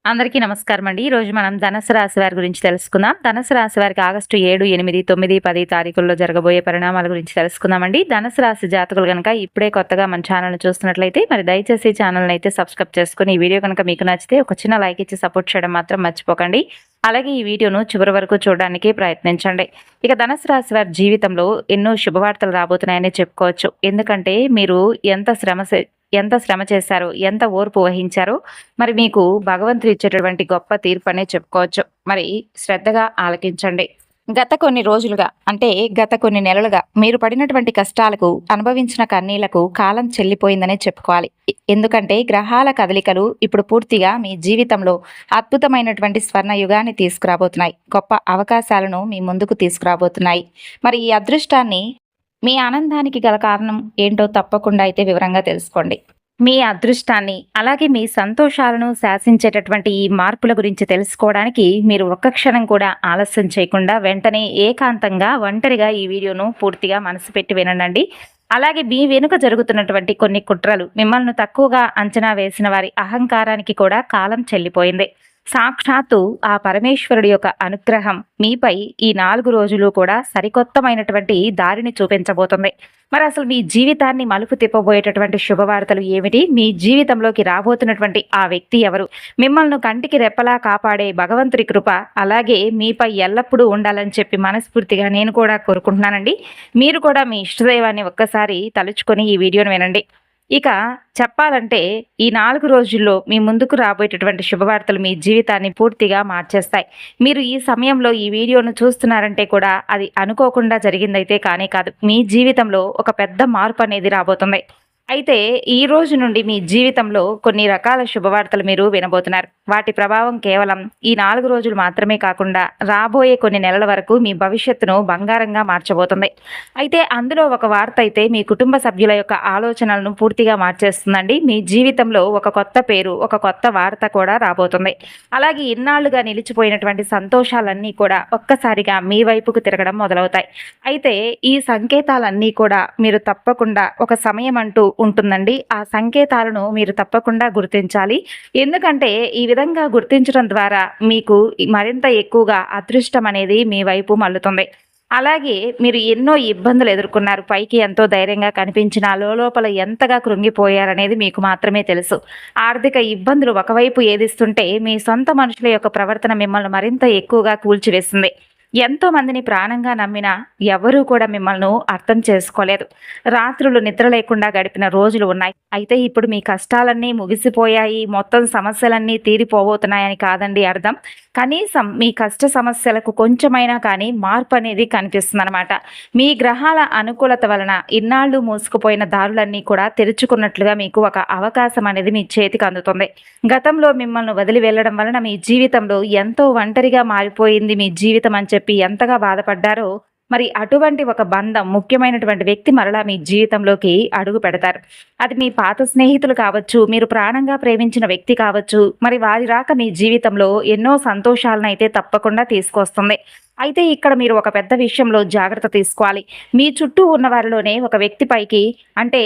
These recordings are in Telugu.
అందరికీ నమస్కారం అండి. ఈరోజు మనం ధనుసు రాశి వారి గురించి తెలుసుకుందాం. ధనుసు రాశి వారికి ఆగస్టు 7, 8, 9, 10 తారీఖుల్లో జరగబోయే పరిణామాల గురించి తెలుసుకుందామండి. ధనుసు రాశి జాతకులు గనక ఇప్పుడే కొత్తగా మన ఛానల్‌ని చూస్తున్నట్లయితే మరి దయచేసి ఛానల్‌ని అయితే సబ్స్క్రైబ్ చేసుకొని, ఈ వీడియో కనుక మీకు నచ్చితే ఒక చిన్న లైక్ ఇచ్చి సపోర్ట్ చేయడం మాత్రం మర్చిపోకండి. అలాగే ఈ వీడియోను చివరి వరకు చూడడానికి ప్రయత్నించండి. ఇక ధనుసు రాశి వారి జీవితంలో ఎన్నో శుభవార్తలు రాబోతున్నాయని చెప్పుకోవచ్చు. ఎందుకంటే మీరు ఎంత శ్రమ చేశారో, ఎంత ఓర్పు వహించారో మరి మీకు భగవంతుడు ఇచ్చేటటువంటి గొప్ప తీర్పనే చెప్పుకోవచ్చు. మరి శ్రద్ధగా ఆలకించండి. గత కొన్ని రోజులుగా అంటే గత కొన్ని నెలలుగా మీరు పడినటువంటి కష్టాలకు, అనుభవించిన కన్నీళ్లకు కాలం చెల్లిపోయిందనే చెప్పుకోవాలి. ఎందుకంటే గ్రహాల కదలికలు ఇప్పుడు పూర్తిగా మీ జీవితంలో అద్భుతమైనటువంటి స్వర్ణ యుగాన్ని తీసుకురాబోతున్నాయి. గొప్ప అవకాశాలను మీ ముందుకు తీసుకురాబోతున్నాయి. మరి ఈ అదృష్టాన్ని, మీ ఆనందానికి గల కారణం ఏంటో తప్పకుండా అయితే వివరంగా తెలుసుకోండి. మీ అదృష్టాన్ని అలాగే మీ సంతోషాలను శాసించేటటువంటి ఈ మార్పుల గురించి తెలుసుకోవడానికి మీరు ఒక్క క్షణం కూడా ఆలస్యం చేయకుండా వెంటనే ఏకాంతంగా ఒంటరిగా ఈ వీడియోను పూర్తిగా మనసు పెట్టి వినండి. అలాగే మీ వెనుక జరుగుతున్నటువంటి కొన్ని కుట్రలు, మిమ్మల్ని తక్కువగా అంచనా వేసిన వారి అహంకారానికి కూడా కాలం చెల్లిపోయింది. సాక్షాత్తు ఆ పరమేశ్వరుడి యొక్క అనుగ్రహం మీపై ఈ 4 రోజులు కూడా సరికొత్తమైనటువంటి దారిని చూపించబోతుంది. మరి అసలు మీ జీవితాన్ని మలుపు తిప్పబోయేటటువంటి శుభవార్తలు ఏమిటి? మీ జీవితంలోకి రాబోతున్నటువంటి ఆ వ్యక్తి ఎవరు? మిమ్మల్ని కంటికి రెప్పలా కాపాడే భగవంతుడి కృప అలాగే మీపై ఎల్లప్పుడూ ఉండాలని చెప్పి మనస్ఫూర్తిగా నేను కూడా కోరుకుంటున్నానండి. మీరు కూడా మీ ఇష్టదైవాన్ని ఒక్కసారి తలుచుకొని ఈ వీడియోను వినండి. ఇక చెప్పాలంటే ఈ 4 రోజుల్లో మీ ముందుకు రాబోయేటటువంటి శుభవార్తలు మీ జీవితాన్ని పూర్తిగా మార్చేస్తాయి. మీరు ఈ సమయంలో ఈ వీడియోను చూస్తున్నారంటే కూడా అది అనుకోకుండా జరిగిందైతే కానే కాదు. మీ జీవితంలో ఒక పెద్ద మార్పు అనేది రాబోతుంది. అయితే ఈ రోజు నుండి మీ జీవితంలో కొన్ని రకాల శుభవార్తలు మీరు వినబోతున్నారు. వాటి ప్రభావం కేవలం ఈ 4 రోజులు మాత్రమే కాకుండా రాబోయే కొన్ని నెలల వరకు మీ భవిష్యత్తును బంగారంగా మార్చబోతుంది. అయితే అందులో ఒక వార్త అయితే మీ కుటుంబ సభ్యుల యొక్క ఆలోచనలను పూర్తిగా మార్చేస్తుందండి. మీ జీవితంలో ఒక కొత్త పేరు, ఒక కొత్త వార్త కూడా రాబోతుంది. అలాగే ఇన్నాళ్లుగా నిలిచిపోయినటువంటి సంతోషాలన్నీ కూడా ఒక్కసారిగా మీ వైపుకు తిరగడం మొదలవుతాయి. అయితే ఈ సంకేతాలన్నీ కూడా మీరు తప్పకుండా ఒక సమయం అంటూ ఉంటుందండి. ఆ సంకేతాలను మీరు తప్పకుండా గుర్తించాలి. ఎందుకంటే ఈ విధంగా గుర్తించడం ద్వారా మీకు మరింత ఎక్కువగా అదృష్టం అనేది మీ వైపు మల్లుతుంది. అలాగే మీరు ఎన్నో ఇబ్బందులు ఎదుర్కొన్నారు. పైకి ఎంతో ధైర్యంగా కనిపించిన లోపల ఎంతగా కృంగిపోయారనేది మీకు మాత్రమే తెలుసు. ఆర్థిక ఇబ్బందులు ఒకవైపు ఏదిస్తుంటే మీ సొంత మనుషుల యొక్క ప్రవర్తన మిమ్మల్ని మరింత ఎక్కువగా కూల్చివేస్తుంది. ఎంతో మందిని ప్రాణంగా నమ్మినా ఎవరూ కూడా మిమ్మల్ని అర్థం చేసుకోలేదు. రాత్రులు నిద్ర లేకుండా గడిపిన రోజులు ఉన్నాయి. అయితే ఇప్పుడు మీ కష్టాలన్నీ ముగిసిపోయాయి, మొత్తం సమస్యలన్నీ తీరిపోబోతున్నాయని కాదండి అర్థం. కనీసం మీ కష్ట సమస్యలకు కొంచెమైనా కానీ మార్పు అనేది కనిపిస్తుందన్నమాట. మీ గ్రహాల అనుకూలత వలన ఇన్నాళ్ళు మూసుకుపోయిన దారులన్నీ కూడా తెరుచుకున్నట్లుగా మీకు ఒక అవకాశం అనేది మీ చేతికి అందుతుంది. గతంలో మిమ్మల్ని వదిలి వెళ్ళడం వలన మీ జీవితంలో ఎంతో ఒంటరిగా మారిపోయింది మీ జీవితం అని చెప్పి ఎంతగా బాధపడ్డారో, మరి అటువంటి ఒక బంధం, ముఖ్యమైనటువంటి వ్యక్తి మరలా మీ జీవితంలోకి అడుగు పెడతారు. అది మీ పాత స్నేహితులు కావచ్చు, మీరు ప్రాణంగా ప్రేమించిన వ్యక్తి కావచ్చు. మరి వారి రాక మీ జీవితంలో ఎన్నో సంతోషాలను అయితే తప్పకుండా తీసుకొస్తుంది. అయితే ఇక్కడ మీరు ఒక పెద్ద విషయంలో జాగ్రత్త తీసుకోవాలి. మీ చుట్టూ ఉన్న వారిలోనే ఒక వ్యక్తి పైకి, అంటే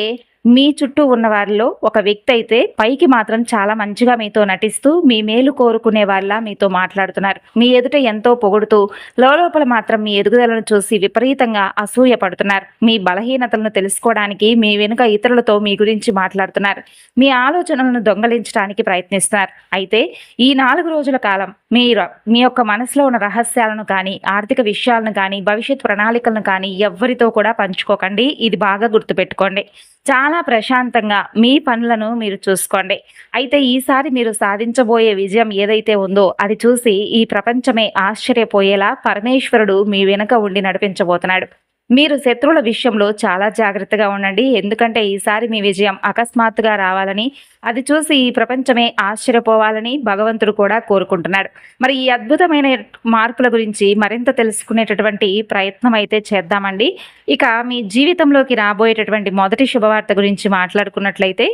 మీ చుట్టూ ఉన్న వారిలో ఒక వ్యక్తి అయితే పైకి మాత్రం చాలా మంచిగా మీతో నటిస్తూ మీ మేలు కోరుకునే వాళ్ళ మీతో మాట్లాడుతున్నారు. మీ ఎదుట ఎంతో పొగుడుతూ లోపల మాత్రం మీ ఎదుగుదలను చూసి విపరీతంగా అసూయ పడుతున్నారు. మీ బలహీనతలను తెలుసుకోవడానికి మీ వెనుక ఇతరులతో మీ గురించి మాట్లాడుతున్నారు. మీ ఆలోచనలను దొంగలించడానికి ప్రయత్నిస్తున్నారు. అయితే ఈ 4 రోజుల కాలం మీ యొక్క మనసులో ఉన్న రహస్యాలను కానీ, ఆర్థిక విషయాలను కానీ, భవిష్యత్ ప్రణాళికలను కానీ ఎవ్వరితో కూడా పంచుకోకండి. ఇది బాగా గుర్తుపెట్టుకోండి. చాలా ప్రశాంతంగా మీ పనులను మీరు చూసుకోండి. అయితే ఈసారి మీరు సాధించబోయే విజయం ఏదైతే ఉందో అది చూసి ఈ ప్రపంచమే ఆశ్చర్యపోయేలా పరమేశ్వరుడు మీ వెనుక ఉండి నడిపించబోతున్నాడు. మీరు శత్రువుల విషయంలో చాలా జాగ్రత్తగా ఉండండి. ఎందుకంటే ఈసారి మీ విజయం అకస్మాత్తుగా రావాలని, అది చూసి ఈ ప్రపంచమే ఆశ్చర్యపోవాలని భగవంతుడు కూడా కోరుకుంటున్నాడు. మరి ఈ అద్భుతమైన మార్పుల గురించి మరింత తెలుసుకునేటటువంటి ప్రయత్నం అయితే చేద్దామండి. ఇక మీ జీవితంలోకి రాబోయేటటువంటి మొదటి శుభవార్త గురించి మాట్లాడుకున్నట్లయితే,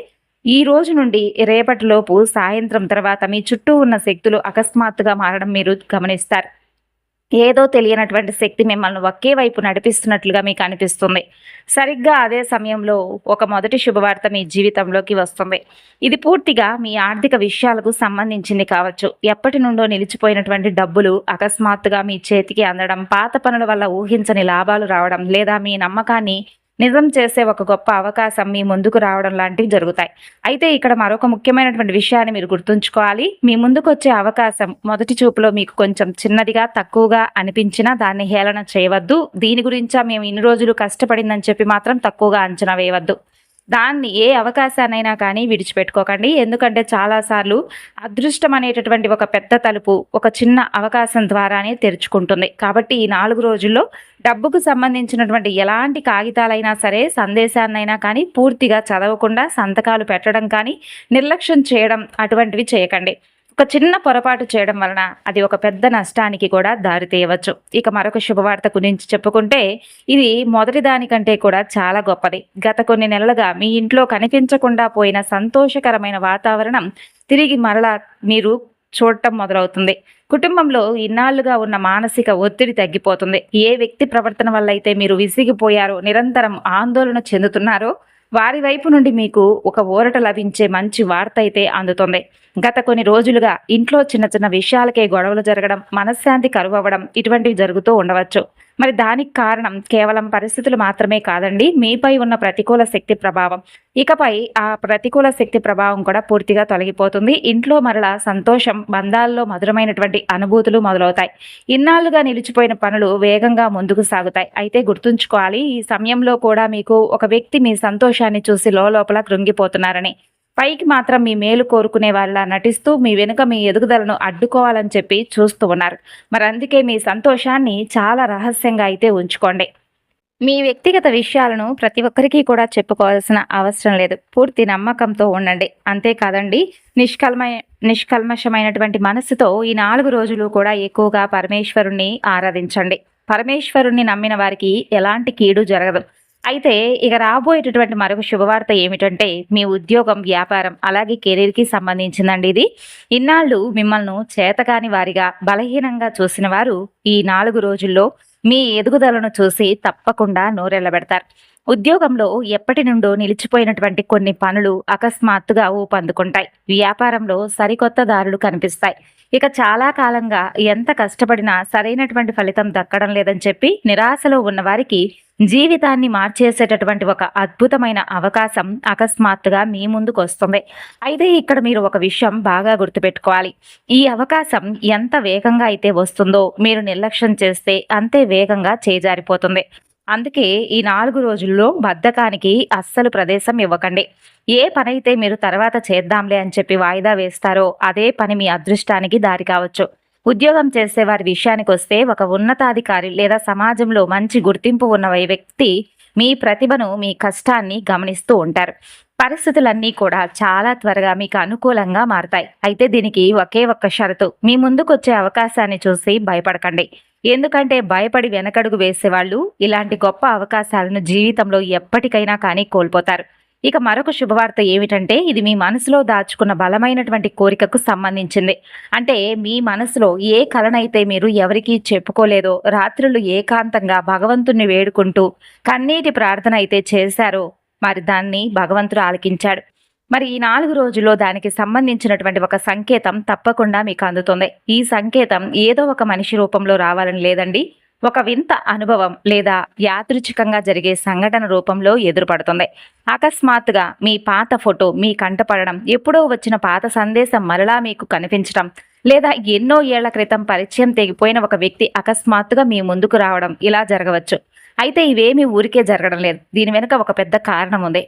ఈ రోజు నుండి రేపటిలోపు సాయంత్రం తర్వాత మీ చుట్టూ ఉన్న శక్తులు అకస్మాత్తుగా మారడం మీరు గమనిస్తారు. ఏదో తెలియనటువంటి శక్తి మిమ్మల్ని ఒకే వైపు నడిపిస్తున్నట్లుగా మీకు అనిపిస్తుంది. సరిగ్గా అదే సమయంలో ఒక మొదటి శుభవార్త మీ జీవితంలోకి వస్తుంది. ఇది పూర్తిగా మీ ఆర్థిక విషయాలకు సంబంధించింది కావచ్చు. ఎప్పటి నుండో నిలిచిపోయినటువంటి డబ్బులు అకస్మాత్తుగా మీ చేతికి అందడం, పాత పనుల వల్ల ఊహించని లాభాలు రావడం, లేదా మీ నమ్మకాన్ని నిజం చేసే ఒక గొప్ప అవకాశం మీ ముందుకు రావడం లాంటివి జరుగుతాయి. అయితే ఇక్కడ మరొక ముఖ్యమైనటువంటి విషయాన్ని మీరు గుర్తుంచుకోవాలి. మీ ముందుకొచ్చే అవకాశం మొదటి చూపులో మీకు కొంచెం చిన్నదిగా, తక్కువగా అనిపించినా దాన్ని హేళన చేయవద్దు. దీని గురించా మేము ఇన్ని రోజులు కష్టపడిందని చెప్పి మాత్రం తక్కువగా అంచనా వేయవద్దు. దాన్ని ఏ అవకాశాన్నైనా కానీ విడిచిపెట్టుకోకండి. ఎందుకంటే చాలాసార్లు అదృష్టం అనేటటువంటి ఒక పెద్ద తలుపు ఒక చిన్న అవకాశం ద్వారానే తెరుచుకుంటుంది. కాబట్టి ఈ 4 రోజుల్లో డబ్బుకు సంబంధించినటువంటి ఎలాంటి కాగితాలైనా సరే, సందేశాన్నైనా కానీ పూర్తిగా చదవకుండా సంతకాలు పెట్టడం కానీ, నిర్లక్ష్యం చేయడం అటువంటివి చేయకండి. ఒక చిన్న పొరపాటు చేయడం వలన అది ఒక పెద్ద నష్టానికి కూడా దారితీయవచ్చు. ఇక మరొక శుభవార్త గురించి చెప్పుకుంటే, ఇది మొదటి దానికంటే కూడా చాలా గొప్పది. గత కొన్ని నెలలుగా మీ ఇంట్లో కనిపించకుండా పోయిన సంతోషకరమైన వాతావరణం తిరిగి మరలా మీరు చూడటం మొదలవుతుంది. కుటుంబంలో ఇన్నాళ్లుగా ఉన్న మానసిక ఒత్తిడి తగ్గిపోతుంది. ఏ వ్యక్తి ప్రవర్తన వల్ల అయితే మీరు విసిగిపోయారో, నిరంతరం ఆందోళన చెందుతున్నారో వారి వైపు నుండి మీకు ఒక ఊరట లభించే మంచి వార్త అయితే అందుతుంది. గత కొన్ని రోజులుగా ఇంట్లో చిన్న చిన్న విషయాలకే గొడవలు జరగడం, మనశ్శాంతి కరువవ్వడం ఇటువంటివి జరుగుతూ ఉండవచ్చు. మరి దానికి కారణం కేవలం పరిస్థితులు మాత్రమే కాదండి, మీపై ఉన్న ప్రతికూల శక్తి ప్రభావం. ఇకపై ఆ ప్రతికూల శక్తి ప్రభావం కూడా పూర్తిగా తొలగిపోతుంది. ఇంట్లో మరలా సంతోషం, బంధాల్లో మధురమైనటువంటి అనుభూతులు మొదలవుతాయి. ఇన్నాళ్లుగా నిలిచిపోయిన పనులు వేగంగా ముందుకు సాగుతాయి. అయితే గుర్తుంచుకోవాలి, ఈ సమయంలో కూడా మీకు ఒక వ్యక్తి మీ సంతోషాన్ని చూసి లోపల కృంగిపోతున్నారని. పైకి మాత్రం మీ మేలు కోరుకునే వాళ్ళ నటిస్తూ మీ వెనుక మీ ఎదుగుదలను అడ్డుకోవాలని చెప్పి చూస్తూ ఉన్నారు. మరి అందుకే మీ సంతోషాన్ని చాలా రహస్యంగా అయితే ఉంచుకోండి. మీ వ్యక్తిగత విషయాలను ప్రతి ఒక్కరికి కూడా చెప్పుకోవాల్సిన అవసరం లేదు. పూర్తి నమ్మకంతో ఉండండి. అంతేకాదండి, నిష్కల్మషమైనటువంటి మనస్సుతో ఈ 4 రోజులు కూడా ఎక్కువగా పరమేశ్వరుణ్ణి ఆరాధించండి. పరమేశ్వరుణ్ణి నమ్మిన వారికి ఎలాంటి కీడు జరగదు. అయితే ఇక రాబోయేటటువంటి మరొక శుభవార్త ఏమిటంటే, మీ ఉద్యోగం, వ్యాపారం అలాగే కెరీర్కి సంబంధించిందండి ఇది. ఇన్నాళ్ళు మిమ్మల్ని చేతకాని వారిగా, బలహీనంగా చూసిన వారు ఈ 4 రోజుల్లో మీ ఎదుగుదలను చూసి తప్పకుండా నోరెళ్లబెడతారు. ఉద్యోగంలో ఎప్పటి నుండో నిలిచిపోయినటువంటి కొన్ని పనులు అకస్మాత్తుగా ఊపందుకుంటాయి. వ్యాపారంలో సరికొత్త దారులు కనిపిస్తాయి. ఇక చాలా కాలంగా ఎంత కష్టపడినా సరైనటువంటి ఫలితం దక్కడం లేదని చెప్పి నిరాశలో ఉన్న వారికి జీవితాన్ని మార్చేసేటటువంటి ఒక అద్భుతమైన అవకాశం అకస్మాత్తుగా మీ ముందుకు వస్తుంది. అయితే ఇక్కడ మీరు ఒక విషయం బాగా గుర్తుపెట్టుకోవాలి. ఈ అవకాశం ఎంత వేగంగా అయితే వస్తుందో మీరు నిర్లక్ష్యం చేస్తే అంతే వేగంగా చేజారిపోతుంది. అందుకే ఈ 4 రోజుల్లో బద్ధకానికి అస్సలు ప్రదేశం ఇవ్వకండి. ఏ పనైతే మీరు తర్వాత చేద్దాంలే అని చెప్పి వాయిదా వేస్తారో అదే పని మీ అదృష్టానికి దారి కావచ్చు. ఉద్యోగం చేసే వారి విషయానికి వస్తే, ఒక ఉన్నతాధికారి లేదా సమాజంలో మంచి గుర్తింపు ఉన్న వ్యక్తి మీ ప్రతిభను, మీ కష్టాన్ని గమనిస్తూ ఉంటారు. పరిస్థితులన్నీ కూడా చాలా త్వరగా మీకు అనుకూలంగా మారతాయి. అయితే దీనికి ఒకే ఒక్క షరతు, మీ ముందుకొచ్చే అవకాశాన్ని చూసి భయపడకండి. ఎందుకంటే భయపడి వెనకడుగు వేసేవాళ్ళు ఇలాంటి గొప్ప అవకాశాలను జీవితంలో ఎప్పటికైనా కానీ కోల్పోతారు. ఇక మరొక శుభవార్త ఏమిటంటే, ఇది మీ మనసులో దాచుకున్న బలమైనటువంటి కోరికకు సంబంధించింది. అంటే మీ మనసులో ఏ కలనైతే మీరు ఎవరికీ చెప్పుకోలేదో, రాత్రులు ఏకాంతంగా భగవంతుణ్ణి వేడుకుంటూ కన్నీటి ప్రార్థన అయితే చేశారో, మరి దాన్ని భగవంతుడు ఆలకించాడు. మరి ఈ 4 రోజుల్లో దానికి సంబంధించినటువంటి ఒక సంకేతం తప్పకుండా మీకు అందుతుంది. ఈ సంకేతం ఏదో ఒక మనిషి రూపంలో రావాలని లేదండి, ఒక వింత అనుభవం లేదా యాదృచ్ఛికంగా జరిగే సంఘటన రూపంలో ఎదురుపడుతుంది. అకస్మాత్తుగా మీ పాత ఫోటో మీ కంటపడడం, ఎప్పుడో వచ్చిన పాత సందేశం మరలా మీకు కనిపించడం, లేదా ఎన్నో ఏళ్ల క్రితం పరిచయం తెగిపోయిన ఒక వ్యక్తి అకస్మాత్తుగా మీ ముందుకు రావడం, ఇలా జరగవచ్చు. అయితే ఇవేమీ ఊరికే జరగడం లేదు. దీని వెనుక ఒక పెద్ద కారణం ఉంది.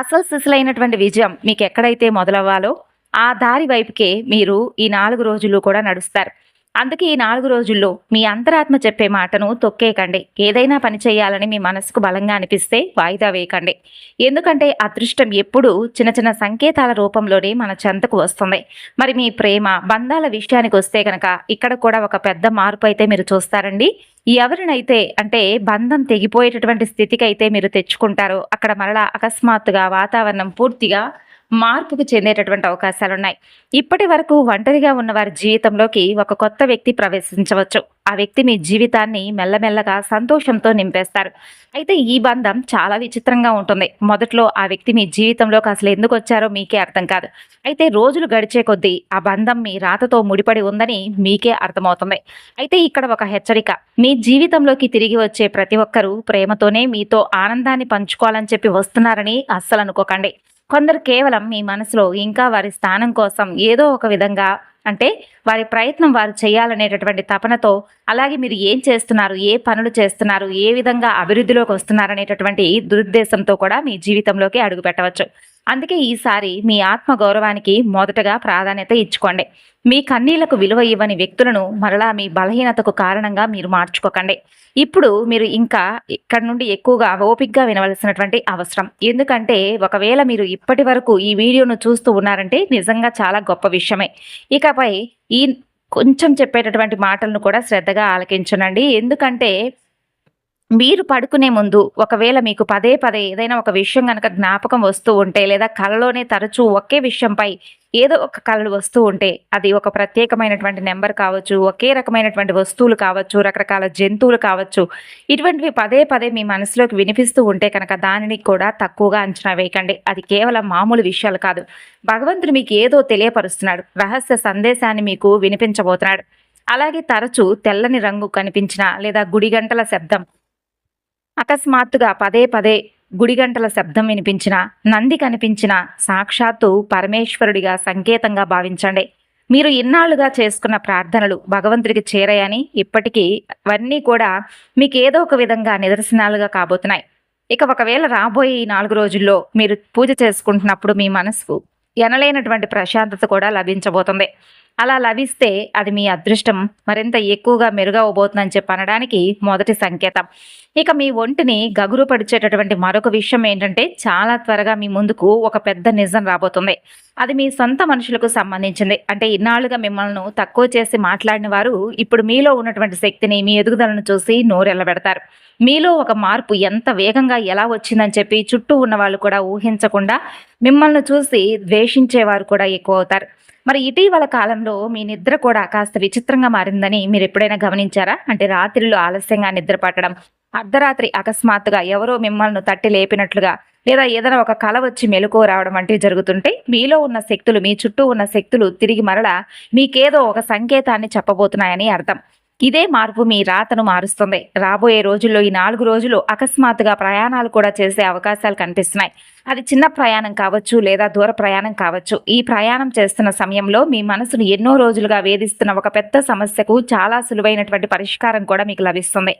అసలు సిసలైనటువంటి విజయం మీకు ఎక్కడైతే మొదలవ్వాలో ఆ దారి వైపుకే మీరు ఈ 4 రోజులు కూడా నడుస్తారు. అందుకే ఈ 4 రోజుల్లో మీ అంతరాత్మ చెప్పే మాటను తొక్కేయకండి. ఏదైనా పని చేయాలని మీ మనసుకు బలంగా అనిపిస్తే వాయిదా వేయకండి. ఎందుకంటే అదృష్టం ఎప్పుడూ చిన్న చిన్న సంకేతాల రూపంలోనే మన చెంతకు వస్తుంది. మరి మీ ప్రేమ, బంధాల విషయానికి వస్తే కనుక ఇక్కడ కూడా ఒక పెద్ద మార్పు అయితే మీరు చూస్తారండి. ఎవరినైతే అంటే బంధం తెగిపోయేటటువంటి స్థితికి అయితే మీరు తెచ్చుకుంటారో, అక్కడ మరలా అకస్మాత్తుగా వాతావరణం పూర్తిగా మార్పుకు చెందేటటువంటి అవకాశాలున్నాయి. ఇప్పటి వరకు ఒంటరిగా ఉన్న వారి జీవితంలోకి ఒక కొత్త వ్యక్తి ప్రవేశించవచ్చు. ఆ వ్యక్తి మీ జీవితాన్ని మెల్లమెల్లగా సంతోషంతో నింపేస్తారు. అయితే ఈ బంధం చాలా విచిత్రంగా ఉంటుంది. మొదట్లో ఆ వ్యక్తి మీ జీవితంలోకి అసలు ఎందుకు వచ్చారో మీకే అర్థం కాదు. అయితే రోజులు గడిచే కొద్దీ ఆ బంధం మీ రాతతో ముడిపడి ఉందని మీకే అర్థమవుతుంది. అయితే ఇక్కడ ఒక హెచ్చరిక. మీ జీవితంలోకి తిరిగి వచ్చే ప్రతి ఒక్కరూ ప్రేమతోనే మీతో ఆనందాన్ని పంచుకోవాలని చెప్పి వస్తున్నారని అస్సలు అనుకోకండి. కొందరు కేవలం మీ మనసులో ఇంకా వారి స్థానం కోసం ఏదో ఒక విధంగా, అంటే వారి ప్రయత్నం వారు చేయాలనేటటువంటి తపనతో, అలాగే మీరు ఏం చేస్తున్నారు, ఏ పనులు చేస్తున్నారు, ఏ విధంగా అభివృద్ధిలోకి వస్తున్నారనేటటువంటి దురుద్దేశంతో కూడా మీ జీవితంలోకి అడుగు పెట్టవచ్చు. అందుకే ఈసారి మీ ఆత్మ గౌరవానికి మొదటగా ప్రాధాన్యత ఇచ్చుకోండి. మీ కన్నీళ్లకు విలువ ఇవ్వని వ్యక్తులను మరలా మీ బలహీనతకు కారణంగా మీరు మార్చుకోకండి. ఇప్పుడు మీరు ఇంకా ఇక్కడ నుండి ఎక్కువగా ఓపికగా వినవలసినటువంటి అవసరం. ఎందుకంటే ఒకవేళ మీరు ఇప్పటి వరకు ఈ వీడియోను చూస్తూ ఉన్నారంటే నిజంగా చాలా గొప్ప విషయమే. ఇకపై ఈ కొంచెం చెప్పేటటువంటి మాటలను కూడా శ్రద్ధగా ఆలకించనండి. ఎందుకంటే మీరు పడుకునే ముందు ఒకవేళ మీకు పదే పదే ఏదైనా ఒక విషయం గనక జ్ఞాపకం వస్తూ ఉంటే, లేదా కలలోనే తరచూ ఒకే విషయంపై ఏదో ఒక కలలు వస్తూ ఉంటే, అది ఒక ప్రత్యేకమైనటువంటి నెంబర్ కావచ్చు, ఒకే రకమైనటువంటి వస్తువులు కావచ్చు, రకరకాల జంతువులు కావచ్చు, ఇటువంటివి పదే పదే మీ మనసులోకి వినిపిస్తూ ఉంటే కనుక దానిని కూడా తక్కువగా అంచనా వేయకండి. అది కేవలం మామూలు విషయాలు కాదు. భగవంతుడు మీకు ఏదో తెలియపరుస్తున్నాడు. రహస్య సందేశాన్ని మీకు వినిపించబోతున్నాడు. అలాగే తరచూ తెల్లని రంగు కనిపించిన, లేదా గుడిగంటల శబ్దం అకస్మాత్తుగా పదే పదే గుడిగంటల శబ్దం వినిపించిన, నంది కనిపించిన సాక్షాత్తు పరమేశ్వరుడిగా సంకేతంగా భావించండి. మీరు ఇన్నాళ్లుగా చేసుకున్న ప్రార్థనలు భగవంతుడికి చేరాయని, ఇప్పటికీ అవన్నీ కూడా మీకు ఏదో ఒక విధంగా నిదర్శనాలుగా కాబోతున్నాయి. ఇక ఒకవేళ రాబోయే ఈ 4 రోజుల్లో మీరు పూజ చేసుకుంటున్నప్పుడు మీ మనసుకు ఎనలేనటువంటి ప్రశాంతత కూడా లభించబోతుంది. అలా లభిస్తే అది మీ అదృష్టం మరింత ఎక్కువగా మెరుగవబోతుందని చెప్పి అనడానికి మొదటి సంకేతం. ఇక మీ ఒంటిని గగురుపరిచేటటువంటి మరొక విషయం ఏంటంటే, చాలా త్వరగా మీ ముందుకు ఒక పెద్ద నిజం రాబోతుంది. అది మీ సొంత మనుషులకు సంబంధించింది. అంటే ఇన్నాళ్లుగా మిమ్మల్ని తక్కువ చేసి మాట్లాడిన వారు ఇప్పుడు మీలో ఉన్నటువంటి శక్తిని, మీ ఎదుగుదలను చూసి నోరెళ్లబెడతారు. మీలో ఒక మార్పు ఎంత వేగంగా ఎలా వచ్చిందని చెప్పి చుట్టూ ఉన్న వాళ్ళు కూడా ఊహించకుండా మిమ్మల్ని చూసి ద్వేషించేవారు కూడా ఎక్కువ అవుతారు. మరి ఇటీవల కాలంలో మీ నిద్ర కూడా కాస్త విచిత్రంగా మారిందని మీరు ఎప్పుడైనా గమనించారా? అంటే రాత్రిలో ఆలస్యంగా నిద్ర పట్టడం, అర్ధరాత్రి అకస్మాత్తుగా ఎవరో మిమ్మల్ని తట్టి లేపినట్లుగా, లేదా ఏదైనా ఒక కల వచ్చి మెలకువ రావడం వంటివి జరుగుతుంటే, మీలో ఉన్న శక్తులు, మీ చుట్టూ ఉన్న శక్తులు తిరిగి మరలా మీకేదో ఒక సంకేతాన్ని చెప్పబోతున్నాయని అర్థం. ఇదే మార్పు మీ రాతను మారుస్తుంది. రాబోయే రోజుల్లో ఈ 4 రోజులు అకస్మాత్తుగా ప్రయాణాలు కూడా చేసే అవకాశాలు కనిపిస్తున్నాయి. అది చిన్న ప్రయాణం కావచ్చు, లేదా దూర ప్రయాణం కావచ్చు. ఈ ప్రయాణం చేస్తున్న సమయంలో మీ మనసును ఎన్నో రోజులుగా వేధిస్తున్న ఒక పెద్ద సమస్యకు చాలా సులువైనటువంటి పరిష్కారం కూడా మీకు లభిస్తుంది.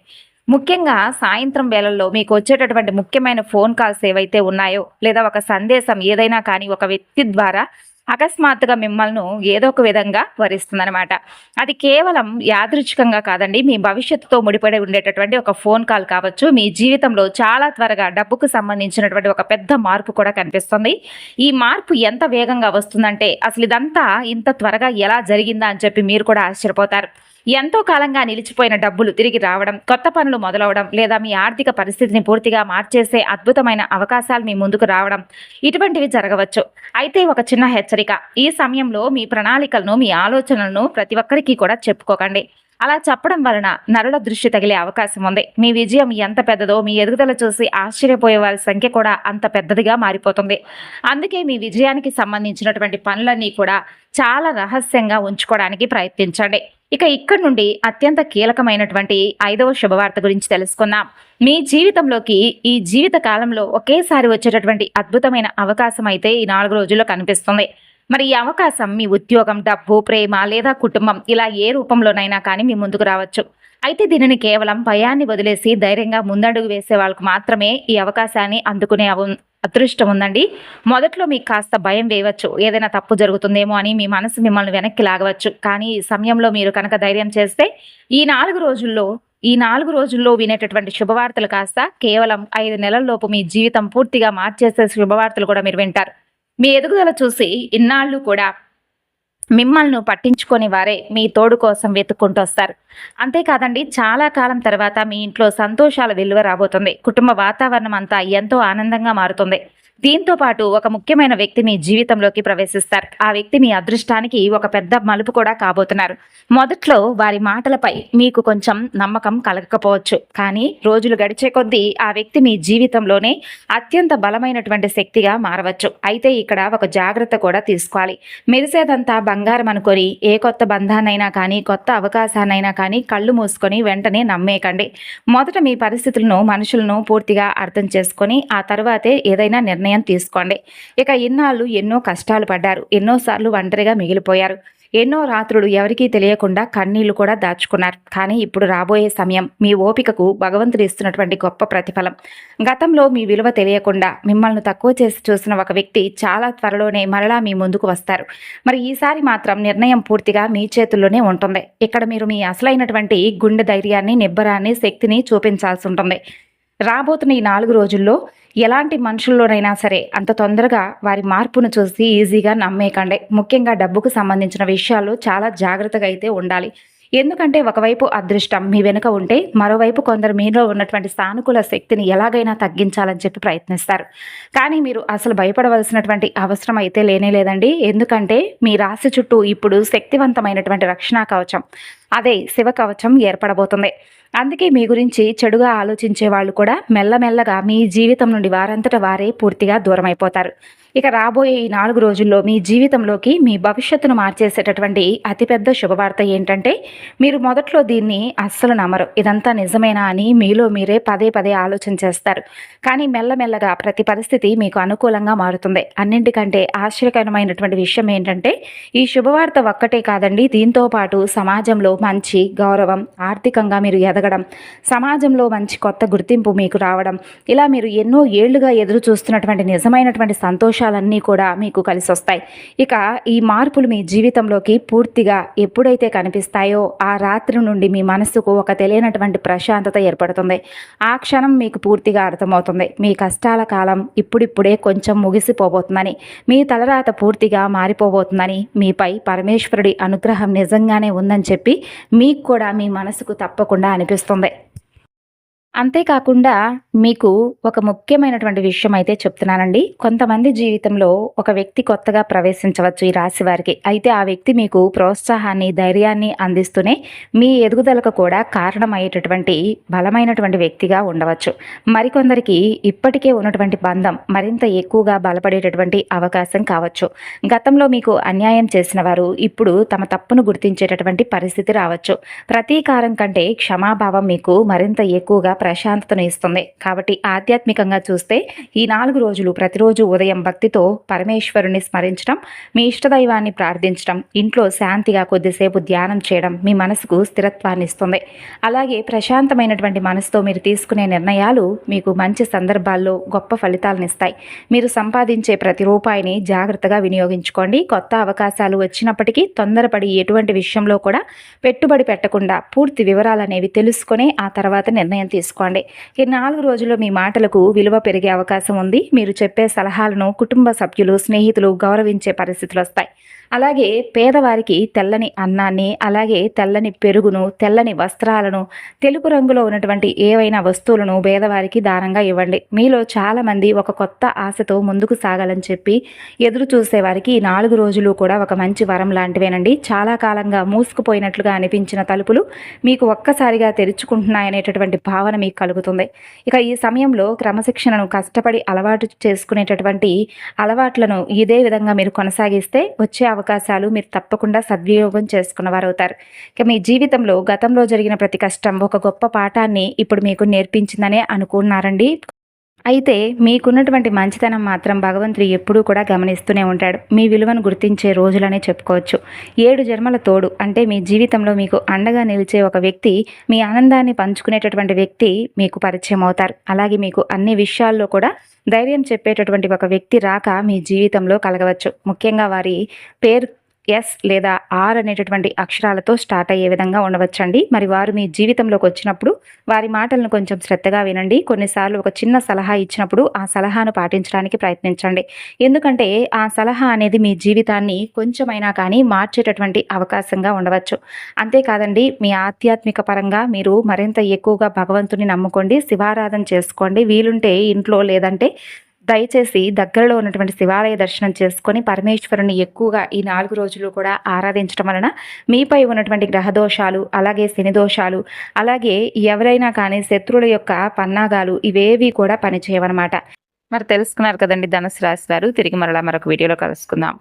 ముఖ్యంగా సాయంత్రం వేళల్లో మీకు వచ్చేటటువంటి ముఖ్యమైన ఫోన్ కాల్స్ ఏవైతే ఉన్నాయో, లేదా ఒక సందేశం ఏదైనా కానీ ఒక వ్యక్తి ద్వారా అకస్మాత్తుగా మిమ్మల్ని ఏదో ఒక విధంగా వరిస్తుందనమాట. అది కేవలం యాదృచ్ఛికంగా కాదండి, మీ భవిష్యత్తుతో ముడిపడి ఉండేటటువంటి ఒక ఫోన్ కాల్ కావచ్చు. మీ జీవితంలో చాలా త్వరగా డబ్బుకు సంబంధించినటువంటి ఒక పెద్ద మార్పు కూడా కనిపిస్తుంది. ఈ మార్పు ఎంత వేగంగా వస్తుందంటే, అసలు ఇదంతా ఇంత త్వరగా ఎలా జరిగిందా అని చెప్పి మీరు కూడా ఆశ్చర్యపోతారు. ఎంతో కాలంగా నిలిచిపోయిన డబ్బులు తిరిగి రావడం, కొత్త పనులు మొదలవడం, లేదా మీ ఆర్థిక పరిస్థితిని పూర్తిగా మార్చేసే అద్భుతమైన అవకాశాలు మీ ముందుకు రావడం, ఇటువంటివి జరగవచ్చు. అయితే ఒక చిన్న హెచ్చరిక. ఈ సమయంలో మీ ప్రణాళికలను, మీ ఆలోచనలను ప్రతి ఒక్కరికి కూడా చెప్పుకోకండి. అలా చెప్పడం వలన నరుల దృష్టి తగిలే అవకాశం ఉంది. మీ విజయం ఎంత పెద్దదో మీ ఎదుగుదల చూసి ఆశ్చర్యపోయే వారి సంఖ్య కూడా అంత పెద్దదిగా మారిపోతుంది. అందుకే మీ విజయానికి సంబంధించినటువంటి పనులన్నీ కూడా చాలా రహస్యంగా ఉంచుకోవడానికి ప్రయత్నించండి. ఇక ఇక్కడి నుండి అత్యంత కీలకమైనటువంటి 5వ శుభవార్త గురించి తెలుసుకుందాం. మీ జీవితంలోకి ఈ జీవిత కాలంలో ఒకేసారి వచ్చేటటువంటి అద్భుతమైన అవకాశం అయితే ఈ 4 రోజుల్లో కనిపిస్తుంది. మరి ఈ అవకాశం మీ ఉద్యోగం, డబ్బు, ప్రేమ లేదా కుటుంబం, ఇలా ఏ రూపంలోనైనా కానీ మీ ముందుకు రావచ్చు. అయితే దీనిని కేవలం భయాన్ని వదిలేసి ధైర్యంగా ముందడుగు వేసే వాళ్ళకు మాత్రమే ఈ అవకాశాన్ని అందుకునే అదృష్టం ఉందండి. మొదట్లో మీకు కాస్త భయం వేయవచ్చు, ఏదైనా తప్పు జరుగుతుందేమో అని మీ మనసు మిమ్మల్ని వెనక్కి లాగవచ్చు. కానీ ఈ సమయంలో మీరు కనుక ధైర్యం చేస్తే ఈ 4 రోజుల్లో వినేటటువంటి శుభవార్తలు కాస్త కేవలం 5 నెలల్లోపు మీ జీవితం పూర్తిగా మార్చేసే శుభవార్తలు కూడా మీరు వింటారు. మీ ఎదుగుదల చూసి ఇన్నాళ్ళు కూడా మిమ్మల్ని పట్టించుకొని వారే మీ తోడు కోసం వెతుక్కుంటూ వస్తారు. అంతేకాదండి, చాలా కాలం తర్వాత మీ ఇంట్లో సంతోషాల వెలువ రాబోతుంది. కుటుంబ వాతావరణం అంతా ఎంతో ఆనందంగా మారుతుంది. దీంతో పాటు ఒక ముఖ్యమైన వ్యక్తి మీ జీవితంలోకి ప్రవేశిస్తారు. ఆ వ్యక్తి మీ అదృష్టానికి ఒక పెద్ద మలుపు కూడా కాబోతున్నారు. మొదట్లో వారి మాటలపై మీకు కొంచెం నమ్మకం కలగకపోవచ్చు. కానీ రోజులు గడిచే కొద్దీ ఆ వ్యక్తి మీ జీవితంలోనే అత్యంత బలమైనటువంటి శక్తిగా మారవచ్చు. అయితే ఇక్కడ ఒక జాగ్రత్త కూడా తీసుకోవాలి. మెరిసేదంతా బంగారం అనుకొని ఏ కొత్త బంధాన్నైనా కానీ, కొత్త అవకాశాన్నైనా కానీ కళ్ళు మూసుకొని వెంటనే నమ్మేయకండి. మొదట మీ పరిస్థితులను, మనుషులను పూర్తిగా అర్థం చేసుకొని ఆ తర్వాతే ఏదైనా నిర్ణయం తీసుకోండి. ఇక ఇన్నాళ్ళు ఎన్నో కష్టాలు పడ్డారు. ఎన్నోసార్లు ఒంటరిగా మిగిలిపోయారు. ఎన్నో రాత్రులు ఎవరికీ తెలియకుండా కన్నీళ్లు కూడా దాచుకున్నారు. కానీ ఇప్పుడు రాబోయే సమయం మీ ఓపికకు భగవంతుడు ఇస్తున్నటువంటి గొప్ప ప్రతిఫలం. గతంలో మీ విలువ తెలియకుండా మిమ్మల్ని తక్కువ చేసి చూసిన ఒక వ్యక్తి చాలా త్వరలోనే మరలా మీ ముందుకు వస్తారు. మరి ఈసారి మాత్రం నిర్ణయం పూర్తిగా మీ చేతుల్లోనే ఉంటుంది. ఇక్కడ మీరు మీ అసలైనటువంటి గుండె ధైర్యాన్ని, నిబ్బరాన్ని, శక్తిని చూపించాల్సి ఉంటుంది. రాబోతున్న ఈ 4 రోజుల్లో ఎలాంటి మనుషుల్లోనైనా సరే అంత తొందరగా వారి మార్పును చూసి ఈజీగా నమ్మేయకండి. ముఖ్యంగా డబ్బుకు సంబంధించిన విషయాల్లో చాలా జాగ్రత్తగా అయితే ఉండాలి. ఎందుకంటే ఒకవైపు అదృష్టం మీ వెనుక ఉంటే మరోవైపు కొందరు మీలో ఉన్నటువంటి సానుకూల శక్తిని ఎలాగైనా తగ్గించాలని చెప్పి ప్రయత్నిస్తారు. కానీ మీరు అసలు భయపడవలసినటువంటి అవసరం అయితే లేనే లేదండి. ఎందుకంటే మీ రాశి చుట్టూ ఇప్పుడు శక్తివంతమైనటువంటి రక్షణ కవచం, అదే శివ కవచం ఏర్పడబోతుంది. అందుకే మీ గురించి చెడుగా ఆలోచించే వాళ్ళు కూడా మెల్లమెల్లగా మీ జీవితం నుండి వారంతట వారే పూర్తిగా దూరం అయిపోతారు. ఇక రాబోయే ఈ 4 రోజుల్లో మీ జీవితంలోకి మీ భవిష్యత్తును మార్చేసేటటువంటి అతిపెద్ద శుభవార్త ఏంటంటే, మీరు మొదట్లో దీన్ని అస్సలు నమ్మరు. ఇదంతా నిజమేనా అని మీలో మీరే పదే పదే ఆలోచన చేస్తారు. కానీ మెల్లమెల్లగా ప్రతి పరిస్థితి మీకు అనుకూలంగా మారుతుంది. అన్నింటికంటే ఆశ్చర్యకరమైనటువంటి విషయం ఏంటంటే, ఈ శుభవార్త ఒక్కటే కాదండి, దీంతో పాటు సమాజంలో మంచి గౌరవం, ఆర్థికంగా మీరు ఎదగడం, సమాజంలో మంచి కొత్త గుర్తింపు మీకు రావడం, ఇలా మీరు ఎన్నో ఏళ్లుగా ఎదురు చూస్తున్నటువంటి నిజమైనటువంటి సంతోషాలన్నీ కూడా మీకు కలిసి వస్తాయి. ఇక ఈ మార్పులు మీ జీవితంలోకి పూర్తిగా ఎప్పుడైతే కనిపిస్తాయో ఆ రాత్రి నుండి మీ మనసుకు ఒక తెలియనటువంటి ప్రశాంతత ఏర్పడుతుంది. ఆ క్షణం మీకు పూర్తిగా అర్థమవుతుంది, మీ కష్టాల కాలం ఇప్పుడిప్పుడే కొంచెం ముగిసిపోబోతుందని, మీ తలరాత పూర్తిగా మారిపోబోతుందని, మీపై పరమేశ్వరుడి అనుగ్రహం నిజంగానే ఉందని చెప్పి మీకు కూడా మీ మనసుకు తప్పకుండా అనిపిస్తుంది. అంతేకాకుండా మీకు ఒక ముఖ్యమైనటువంటి విషయం అయితే చెప్తున్నానండి. కొంతమంది జీవితంలో ఒక వ్యక్తి కొత్తగా ప్రవేశించవచ్చు ఈ రాశి వారికి. అయితే ఆ వ్యక్తి మీకు ప్రోత్సాహాన్ని, ధైర్యాన్ని అందిస్తూనే మీ ఎదుగుదలకు కూడా కారణమయ్యేటటువంటి బలమైనటువంటి వ్యక్తిగా ఉండవచ్చు. మరికొందరికి ఇప్పటికే ఉన్నటువంటి బంధం మరింత ఎక్కువగా బలపడేటటువంటి అవకాశం కావచ్చు. గతంలో మీకు అన్యాయం చేసిన వారు ఇప్పుడు తమ తప్పును గుర్తించేటటువంటి పరిస్థితి రావచ్చు. ప్రతీకారం కంటే క్షమాభావం మీకు మరింత ఎక్కువగా ప్రశాంతతను ఇస్తుంది. కాబట్టి ఆధ్యాత్మికంగా చూస్తే ఈ 4 రోజులు ప్రతిరోజు ఉదయం భక్తితో పరమేశ్వరుని స్మరించడం, మీ ఇష్టదైవాన్ని ప్రార్థించడం, ఇంట్లో శాంతిగా కొద్దిసేపు ధ్యానం చేయడం మీ మనసుకు స్థిరత్వాన్ని ఇస్తుంది. అలాగే ప్రశాంతమైనటువంటి మనసుతో మీరు తీసుకునే నిర్ణయాలు మీకు మంచి సందర్భాల్లో గొప్ప ఫలితాలను ఇస్తాయి. మీరు సంపాదించే ప్రతి రూపాయిని జాగ్రత్తగా వినియోగించుకోండి. కొత్త అవకాశాలు వచ్చినప్పటికీ తొందరపడి ఎటువంటి విషయంలో కూడా పెట్టుబడి పెట్టకుండా పూర్తి వివరాలు అనేవి తెలుసుకొని ఆ తర్వాత నిర్ణయం తీసుకోండి. ఈ 4 రోజుల్లో మీ మాటలకు విలువ పెరిగే అవకాశం ఉంది. మీరు చెప్పే సలహాలను కుటుంబ సభ్యులు, స్నేహితులు గౌరవించే పరిస్థితులు వస్తాయి. అలాగే పేదవారికి తెల్లని అన్నాన్ని, అలాగే తెల్లని పెరుగును, తెల్లని వస్త్రాలను, తెలుపు రంగులో ఉన్నటువంటి ఏవైనా వస్తువులను పేదవారికి దానంగా ఇవ్వండి. మీలో చాలామంది ఒక కొత్త ఆశతో ముందుకు సాగాలని చెప్పి ఎదురు చూసేవారికి ఈ 4 రోజులు కూడా ఒక మంచి వరం లాంటివేనండి. చాలా కాలంగా మూసుకుపోయినట్లుగా అనిపించిన తలుపులు మీకు ఒక్కసారిగా తెరుచుకుంటున్నాయనేటటువంటి భావన మీకు కలుగుతుంది. ఇక ఈ సమయంలో క్రమశిక్షణను కష్టపడి అలవాటు చేసుకునేటటువంటి అలవాట్లను ఇదే విధంగా మీరు కొనసాగిస్తే వచ్చే అవకాశాలు మీరు తప్పకుండా సద్వినియోగం చేసుకున్నవారు అవుతారు. ఇక మీ జీవితంలో గతంలో జరిగిన ప్రతి కష్టం ఒక గొప్ప పాఠాన్ని ఇప్పుడు మీకు నేర్పించిందనే అనుకున్నారండి. అయితే మీకున్నటువంటి మంచితనం మాత్రం భగవంతుడు ఎప్పుడూ కూడా గమనిస్తూనే ఉంటాడు. మీ విలువను గుర్తించే రోజులనే చెప్పుకోవచ్చు. 7 జన్మల తోడు అంటే మీ జీవితంలో మీకు అండగా నిలిచే ఒక వ్యక్తి, మీ ఆనందాన్ని పంచుకునేటటువంటి వ్యక్తి మీకు పరిచయం అవుతారు. అలాగే మీకు అన్ని విషయాల్లో కూడా ధైర్యం చెప్పేటటువంటి ఒక వ్యక్తి రాక మీ జీవితంలో కలగవచ్చు. ముఖ్యంగా వారి పేరు ఎస్ లేదా ఆర్ అనేటటువంటి అక్షరాలతో స్టార్ట్ అయ్యే విధంగా ఉండవచ్చండి. మరి వారు మీ జీవితంలోకి వచ్చినప్పుడు వారి మాటలను కొంచెం శ్రద్ధగా వినండి. కొన్నిసార్లు ఒక చిన్న సలహా ఇచ్చినప్పుడు ఆ సలహాను పాటించడానికి ప్రయత్నించండి. ఎందుకంటే ఆ సలహా అనేది మీ జీవితాన్ని కొంచెమైనా కానీ మార్చేటటువంటి అవకాశంగా ఉండవచ్చు. అంతేకాదండి, మీ ఆధ్యాత్మిక పరంగా మీరు మరింత ఎక్కువగా భగవంతుని నమ్ముకోండి, శివారాధన చేసుకోండి. వీలుంటే ఇంట్లో లేదంటే దయచేసి దగ్గరలో ఉన్నటువంటి శివాలయ దర్శనం చేసుకొని పరమేశ్వరుని ఎక్కువగా ఈ 4 రోజులు కూడా ఆరాధించడం వలన మీపై ఉన్నటువంటి గ్రహదోషాలు, అలాగే శని దోషాలు, అలాగే ఎవరైనా కానీ శత్రువుల యొక్క పన్నాగాలు ఇవేవి కూడా పనిచేయవన్నమాట. మరి తెలుసుకున్నారు కదండి ధనుసు రాశి వారు. తిరిగి మరలా మరొక వీడియోలో కలుసుకుందాం.